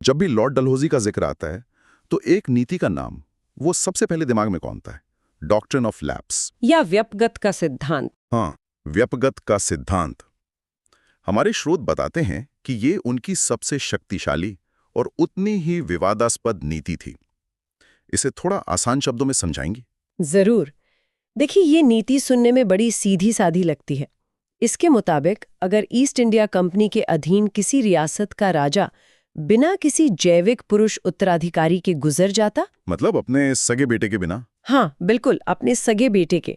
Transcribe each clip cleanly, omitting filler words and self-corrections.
जब भी लॉर्ड डलहौजी का जिक्र आता है तो एक नीति का नाम वो सबसे पहले दिमाग में कौन आता है? डॉक्ट्रिन ऑफ लैप्स या व्यपगत का सिद्धांत। हाँ, व्यपगत का सिद्धांत। हमारे स्रोत बताते हैं कि ये उनकी सबसे शक्तिशाली और उतनी ही विवादास्पद नीति थी। इसे थोड़ा आसान शब्दों में समझाएंगी? जरूर। देखिए, ये नीति सुनने में बड़ी सीधी साधी लगती है। इसके मुताबिक अगर ईस्ट इंडिया कंपनी के अधीन किसी रियासत का राजा बिना किसी जैविक पुरुष उत्तराधिकारी के गुजर जाता, मतलब अपने सगे बेटे के बिना? हाँ बिल्कुल, अपने सगे बेटे के,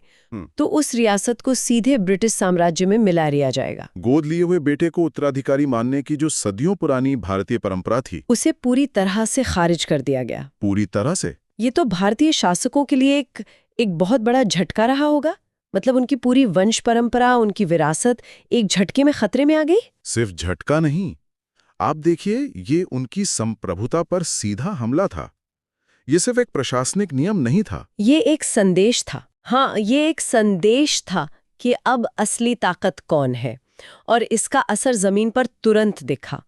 तो उस रियासत को सीधे ब्रिटिश साम्राज्य में मिला लिया जाएगा। गोद लिए हुए बेटे को उत्तराधिकारी मानने की जो सदियों पुरानी भारतीय परंपरा थी, उसे पूरी तरह से खारिज कर दिया गया। पूरी तरह से? ये तो भारतीय शासकों के लिए एक बहुत बड़ा झटका रहा होगा। मतलब उनकी पूरी वंश परंपरा, उनकी विरासत एक झटके में खतरे में आ गई। सिर्फ झटका नहीं, आप देखिए, ये उनकी संप्रभुता पर सीधा हमला था। ये सिर्फ एक प्रशासनिक नियम नहीं था, ये एक संदेश था। हाँ, ये एक संदेश था कि अब असली ताकत कौन है, और इसका असर जमीन पर तुरंत दिखा।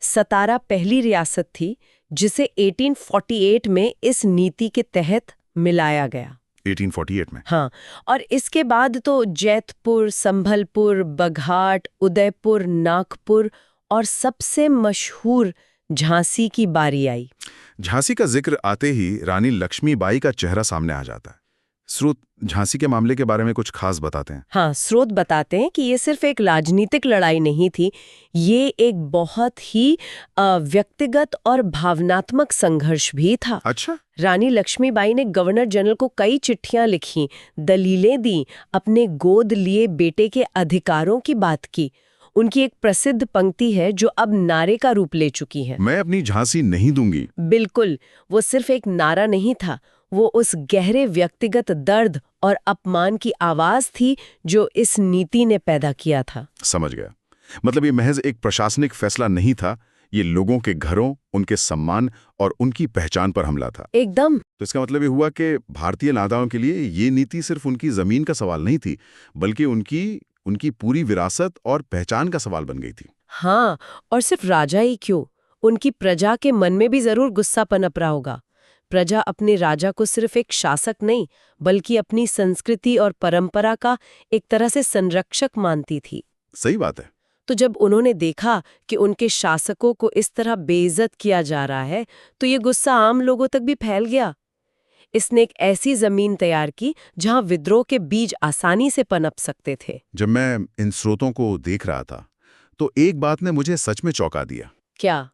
सतारा पहली रियासत थी जिसे 1848 में इस नीति के तहत मिलाया गया। 1848 में? हाँ, और इसके बाद तो जैतपुर, संभलपुर, बघाट, उदयपुर, नागपुर और सबसे मशहूर झांसी की बारी आई। झांसी का जिक्र आते ही रानी लक्ष्मीबाई का चेहरा सामने आ जाता है। स्रोत झांसी के मामले के बारे में कुछ खास बताते हैं? हाँ, स्रोत बताते हैं कि ये सिर्फ एक राजनीतिक लड़ाई नहीं थी, ये एक बहुत ही व्यक्तिगत और भावनात्मक संघर्ष भी था। अच्छा। रानी लक्ष्मीबाई ने गवर्नर जनरल को कई चिट्ठियां लिखी, दलीलें दी, अपने गोद लिए बेटे के अधिकारों की बात की। उनकी एक प्रसिद्ध पंक्ति है जो अब नारे का रूप ले चुकी है, मैं अपनी झांसी नहीं दूंगी। बिल्कुल, वो सिर्फ एक नारा नहीं था, वो उस गहरे व्यक्तिगत दर्द और अपमान की आवाज थी जो इस नीति ने पैदा किया था। समझ गया। मतलब ये महज एक प्रशासनिक फैसला नहीं था, ये लोगों के घरों, उनके सम्मान और उनकी पहचान पर हमला था। एकदम। तो इसका मतलब ये हुआ कि भारतीय नादाओं के लिए ये नीति सिर्फ उनकी जमीन का सवाल नहीं थी, बल्कि उनकी पूरी विरासत और पहचान का सवाल बन गई थी। हाँ, और सिर्फ राजा ही क्यों, उनकी प्रजा के मन में भी जरूर गुस्सा पनप रहा होगा। प्रजा अपने राजा को सिर्फ एक शासक नहीं, बल्कि अपनी संस्कृति और परंपरा का एक तरह से संरक्षक मानती थी। सही बात है। तो जब उन्होंने देखा कि उनके शासकों को इस तरह बेइज्जत किया जा रहा है, तो ये गुस्सा आम लोगों तक भी फैल गया। इसने एक ऐसी जमीन तैयार की जहां विद्रोह के बीज आसानी से पनप सकते थे। जब मैं इन स्रोतों को देख रहा था तो एक बात ने मुझे सच में चौंका दिया। क्या?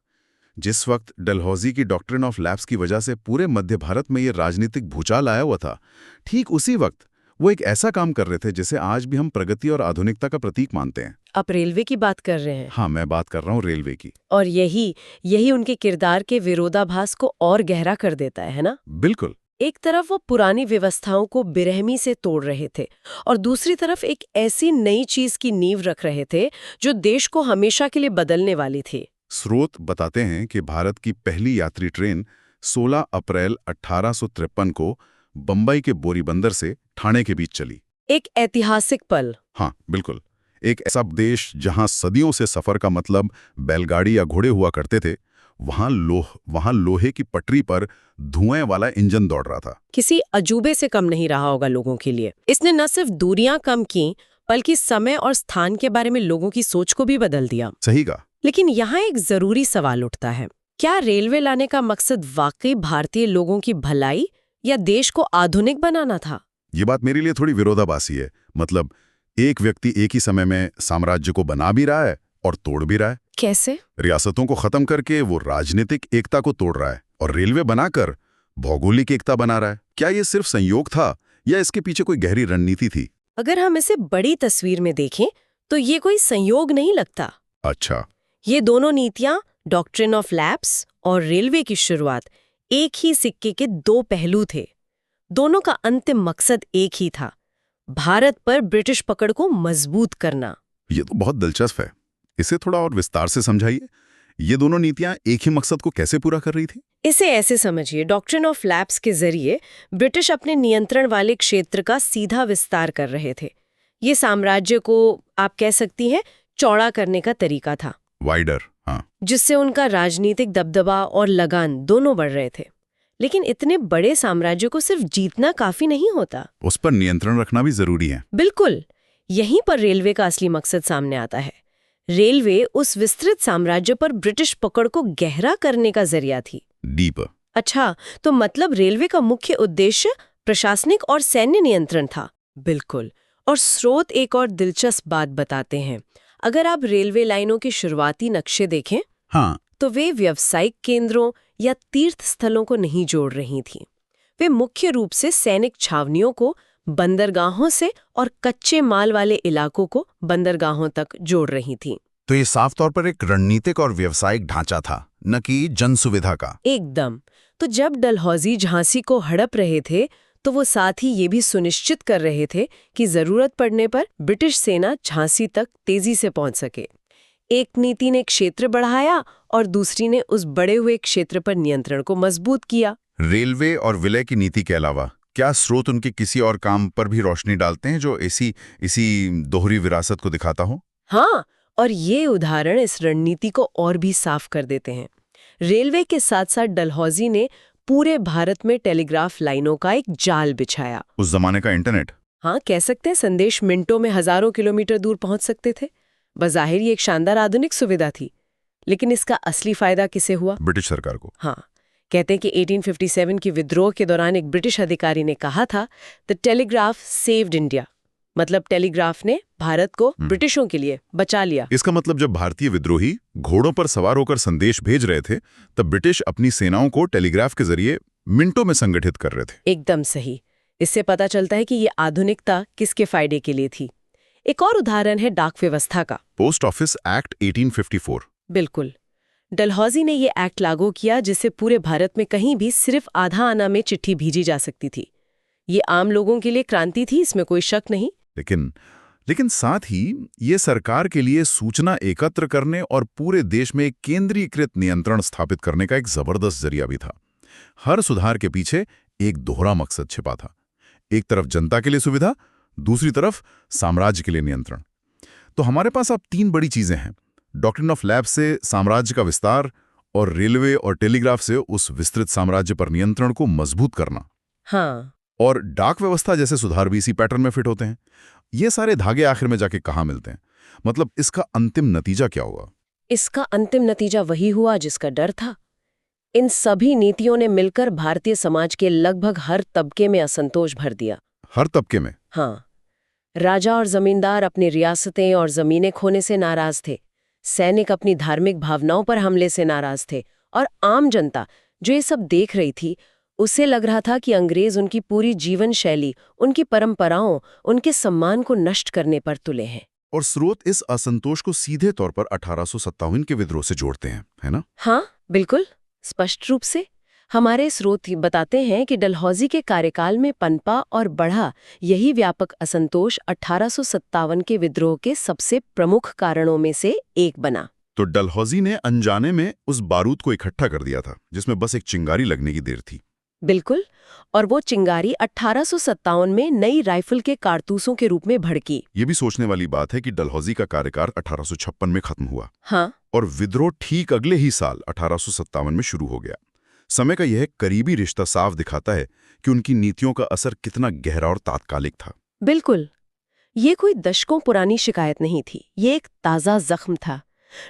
जिस वक्त डलहौजी की डॉक्ट्रिन ऑफ लैप्स की वजह से पूरे मध्य भारत में ये राजनीतिक भूचाल आया हुआ था, ठीक उसी वक्त वो एक ऐसा काम कर रहे थे जिसे आज भी हम प्रगति और आधुनिकता का प्रतीक मानते हैं। आप रेलवे की बात कर रहे हैं? हाँ, मैं बात कर रहा हूँ रेलवे की। और यही उनके किरदार के विरोधाभास को और गहरा कर देता है ना? बिल्कुल। एक तरफ वो पुरानी व्यवस्थाओं को बेरहमी से तोड़ रहे थे, और दूसरी तरफ एक ऐसी नई चीज की नींव रख रहे थे जो देश को हमेशा के लिए बदलने वाली थी। स्रोत बताते हैं कि भारत की पहली यात्री ट्रेन 16 अप्रैल 1853 को बंबई के बोरीबंदर से ठाणे के बीच चली। एक ऐतिहासिक पल। हाँ बिल्कुल। एक ऐसा देश जहां सदियों से सफर का मतलब बैलगाड़ी या घोड़े हुआ करते थे, वहां लोहे की पटरी पर धुएं वाला इंजन दौड़ रहा था। किसी अजूबे से कम नहीं रहा होगा लोगों के लिए। इसने न सिर्फ दूरियां कम की, बल्कि समय और स्थान के बारे में लोगों की सोच को भी बदल दिया। सही कहा। लेकिन यहाँ एक जरूरी सवाल उठता है, क्या रेलवे लाने का मकसद वाकई भारतीय लोगों की भलाई या देश को आधुनिक बनाना था? ये बात मेरे लिए थोड़ी विरोधाभासी है। मतलब एक व्यक्ति एक ही समय में साम्राज्य को बना भी रहा है और तोड़ भी रहा है। कैसे? रियासतों को खत्म करके वो राजनीतिक एकता को तोड़ रहा है और रेलवे बनाकर भौगोलिक एकता बना रहा है। क्या ये सिर्फ संयोग था या इसके पीछे कोई गहरी रणनीति थी? अगर हम इसे बड़ी तस्वीर में देखें तो ये कोई संयोग नहीं लगता। अच्छा। ये दोनों नीतियां, डॉक्ट्रिन ऑफ लैप्स और रेलवे की शुरुआत, एक ही सिक्के के दो पहलू थे। दोनों का अंतिम मकसद एक ही था, भारत पर ब्रिटिश पकड़ को मजबूत करना। ये तो बहुत दिलचस्प है। इसे थोड़ा और विस्तार से समझाइए। ये दोनों नीतियां एक ही मकसद को कैसे पूरा कर रही थी? इसे ऐसे समझिए, डॉक्ट्रिन ऑफ लैप्स के जरिए ब्रिटिश अपने नियंत्रण वाले क्षेत्र का सीधा विस्तार कर रहे थे। ये साम्राज्य को, आप कह सकती हैं, चौड़ा करने का तरीका था। वाइडर, हाँ। जिससे उनका राजनीतिक दबदबा और लगान दोनों बढ़ रहे थे। लेकिन इतने बड़े साम्राज्य को सिर्फ जीतना काफी नहीं होता, उस पर नियंत्रण रखना भी जरूरी है। बिल्कुल। यहीं पर रेलवे का असली मकसद सामने आता है। रेलवे उस विस्तृत साम्राज्य पर ब्रिटिश पकड़ को गहरा करने का जरिया थी। डीप। अच्छा, तो मतलब रेलवे का मुख्य उद्देश्य प्रशासनिक और सैन्य नियंत्रण था। बिल्कुल। और स्रोत एक और दिलचस्प बात बताते हैं। अगर आप रेलवे लाइनों के शुरुआती नक्शे देखें, हाँ, तो वे व्यावसायिक केंद्रों या तीर्थ स्थलों को नहीं जोड़ रही थीं। वे मुख्य रूप से सैनिक छावनियों को बंदरगाहों से और कच्चे माल वाले इलाकों को बंदरगाहों तक जोड़ रही थीं। तो ये साफ तौर पर एक रणनीतिक और व्यावसायिक ढांचा था, न कि जन सुविधा का। एकदम। तो जब डलहौजी झांसी को हड़प रहे थे, तो वो साथ ही ये भी सुनिश्चित कर रहे थे कि जरूरत पड़ने पर ब्रिटिश सेना झांसी तक तेजी से पहुंच सके। एक नीति ने क्षेत्र बढ़ाया और दूसरी ने उस बढ़े हुए क्षेत्र पर नियंत्रण को मजबूत किया। रेलवे और विलय की नीति के अलावा क्या स्रोत उनके किसी और काम पर भी रोशनी डालते हैं जो इसी दोहरी विरासत को दिखाता हो? हाँ, और ये उदाहरण इस रणनीति को और भी साफ कर देते हैं। रेलवे के साथ साथ डलहौजी ने पूरे भारत में टेलीग्राफ लाइनों का एक जाल बिछाया। उस जमाने का इंटरनेट। हाँ, कह सकते हैं संदेश मिनटों में हजारों किलोमीटर दूर पहुंच सकते थे। बज़ाहिर ये एक शानदार आधुनिक सुविधा थी, लेकिन इसका असली फायदा किसे हुआ? ब्रिटिश सरकार को। हाँ, कहते हैं कि 1857 की विद्रोह के दौरान एक ब्रिटिश अधिकारी ने कहा था, द टेलीग्राफ सेव्ड इंडिया। मतलब टेलीग्राफ ने भारत को ब्रिटिशों के लिए बचा लिया। इसका मतलब जब भारतीय विद्रोही घोड़ों पर सवार होकर संदेश भेज रहे थे, तब ब्रिटिश अपनी सेनाओं को टेलीग्राफ के जरिए मिनटों में संगठित कर रहे थे। एकदम सही। इससे पता चलता है कि ये आधुनिकता किसके फायदे के लिए थी। एक और उदाहरण है डाक व्यवस्था का। Post office act 1854। बिल्कुल। डलहौजी ने ये एक्ट लागू किया जिससे पूरे भारत में कहीं भी सिर्फ आधा आना में चिट्ठी भेजी जा सकती थी। ये आम लोगों के लिए क्रांति थी, इसमें कोई शक नहीं। लेकिन साथ ही ये सरकार के लिए सूचना एकत्र करने और पूरे देश में एक केंद्रीकृत नियंत्रण स्थापित करने का एक जबरदस्त जरिया भी था। हर सुधार के पीछे एक दोहरा मकसद छिपा था। एक तरफ जनता के लिए सुविधा, दूसरी तरफ साम्राज्य के लिए नियंत्रण। तो हमारे पास अब 3 बड़ी चीजें हैं: डॉक्ट्रिन ऑफ लैप्स से साम्राज्य का विस्तार, और रेलवे और टेलीग्राफ से उस विस्तृत साम्राज्य पर नियंत्रण को मजबूत करना। हाँ, और डाक व्यवस्था जैसे सुधार भी इसी पैटर्न में फिट होते हैं। ये सारे धागे आखिर में जाके कहाँ मिलते हैं? मतलब इसका अंतिम नतीजा क्या हुआ? इसका अंतिम नतीजा वही हुआ जिसका डर था। इन सभी नीतियों ने मिलकर भारतीय समाज के लगभग हर तबके में असंतोष भर दिया। हर तबके में? हाँ। राजा और जमींदार अपनी रियासतें और जमीनें खोने से नाराज थे, सैनिक अपनी धार्मिक भावनाओं पर हमले से नाराज थे, और आम जनता जो ये सब देख रही थी, उसे लग रहा था कि अंग्रेज उनकी पूरी जीवन शैली, उनकी परंपराओं, उनके सम्मान को नष्ट करने पर तुले हैं। और स्रोत इस असंतोष को सीधे तौर पर 1857 के विद्रोह से जोड़ते हैं, है ना? हाँ, बिल्कुल स्पष्ट रूप से। हमारे स्रोत बताते हैं कि डलहौजी के कार्यकाल में पनपा और बढ़ा यही व्यापक असंतोष 1857 के विद्रोह के सबसे प्रमुख कारणों में से एक बना। तो डलहौजी ने अनजाने में उस बारूद को इकट्ठा कर दिया था जिसमें बस एक चिंगारी लगने की देर थी। बिल्कुल। और वो चिंगारी 1857 में नई राइफल के कारतूसों के रूप में भड़की। ये भी सोचने वाली बात है कि डलहौजी का कार्यकाल 1856 में खत्म हुआ। हाँ। और विद्रोह ठीक अगले ही साल 1857 में शुरू हो गया। समय का यह करीबी रिश्ता साफ दिखाता है कि उनकी नीतियों का असर कितना गहरा और तात्कालिक था। बिल्कुल। ये कोई दशकों पुरानी शिकायत नहीं थी, ये एक ताज़ा जख्म था।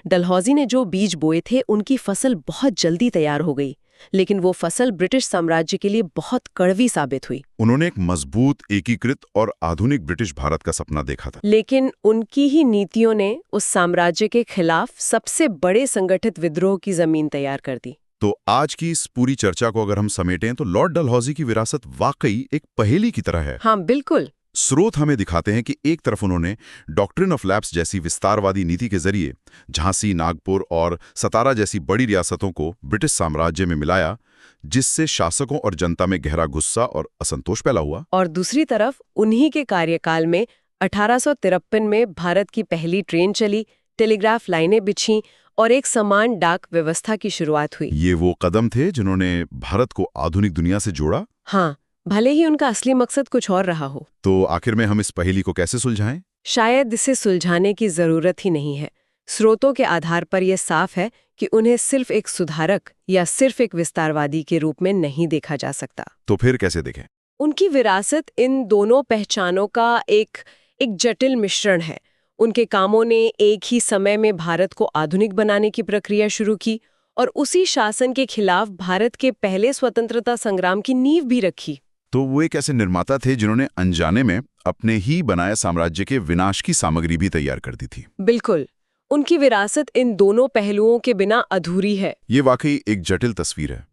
डलहौजी ने जो बीज बोए थे उनकी फसल बहुत जल्दी तैयार हो गई, लेकिन वो फसल ब्रिटिश साम्राज्य के लिए बहुत कड़वी साबित हुई। उन्होंने एक मजबूत, एकीकृत और आधुनिक ब्रिटिश भारत का सपना देखा था, लेकिन उनकी ही नीतियों ने उस साम्राज्य के खिलाफ सबसे बड़े संगठित विद्रोह की जमीन तैयार कर दी। तो आज की इस पूरी चर्चा को अगर हम समेटें तो लॉर्ड डलहौजी की विरासत वाकई एक पहेली की तरह है। हाँ, बिल्कुल। स्रोत हमें दिखाते हैं कि एक तरफ उन्होंने डॉक्ट्रिन ऑफ लैप्स जैसी विस्तारवादी नीति के जरिए झांसी, नागपुर और सतारा जैसी बड़ी रियासतों को ब्रिटिश साम्राज्य में मिलाया, जिससे शासकों और जनता में गहरा गुस्सा और असंतोष पैदा हुआ। और दूसरी तरफ उन्हीं के कार्यकाल में 1853 में भारत की पहली ट्रेन चली, टेलीग्राफ लाइनें बिछीं और एक समान डाक व्यवस्था की शुरुआत हुई। ये वो कदम थे जिन्होंने भारत को आधुनिक दुनिया से जोड़ा। हाँ, भले ही उनका असली मकसद कुछ और रहा हो। तो आखिर में हम इस पहेली को कैसे सुलझाएं? शायद इसे सुलझाने की जरूरत ही नहीं है। स्रोतों के आधार पर यह साफ है कि उन्हें सिर्फ एक सुधारक या सिर्फ एक विस्तारवादी के रूप में नहीं देखा जा सकता। तो फिर कैसे देखें? उनकी विरासत इन दोनों पहचानों का एक जटिल मिश्रण है। उनके कामों ने एक ही समय में भारत को आधुनिक बनाने की प्रक्रिया शुरू की और उसी शासन के खिलाफ भारत के पहले स्वतंत्रता संग्राम की नींव भी रखी। तो वो एक ऐसे निर्माता थे जिन्होंने अनजाने में अपने ही बनाए साम्राज्य के विनाश की सामग्री भी तैयार कर दी थी। बिल्कुल, उनकी विरासत इन दोनों पहलुओं के बिना अधूरी है। ये वाकई एक जटिल तस्वीर है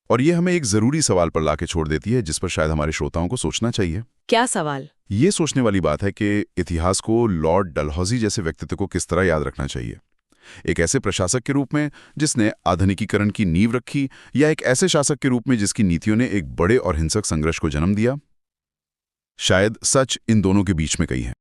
और ये हमें एक जरूरी सवाल पर लाके छोड़ देती है जिस पर शायद हमारे श्रोताओं को सोचना चाहिए। क्या सवाल? ये सोचने वाली बात है कि इतिहास को लॉर्ड डलहौजी जैसे व्यक्तित्व को किस तरह याद रखना चाहिए। एक ऐसे प्रशासक के रूप में जिसने आधुनिकीकरण की नींव रखी, या एक ऐसे शासक के रूप में जिसकी नीतियों ने एक बड़े और हिंसक संघर्ष को जन्म दिया? शायद सच इन दोनों के बीच में कहीं है।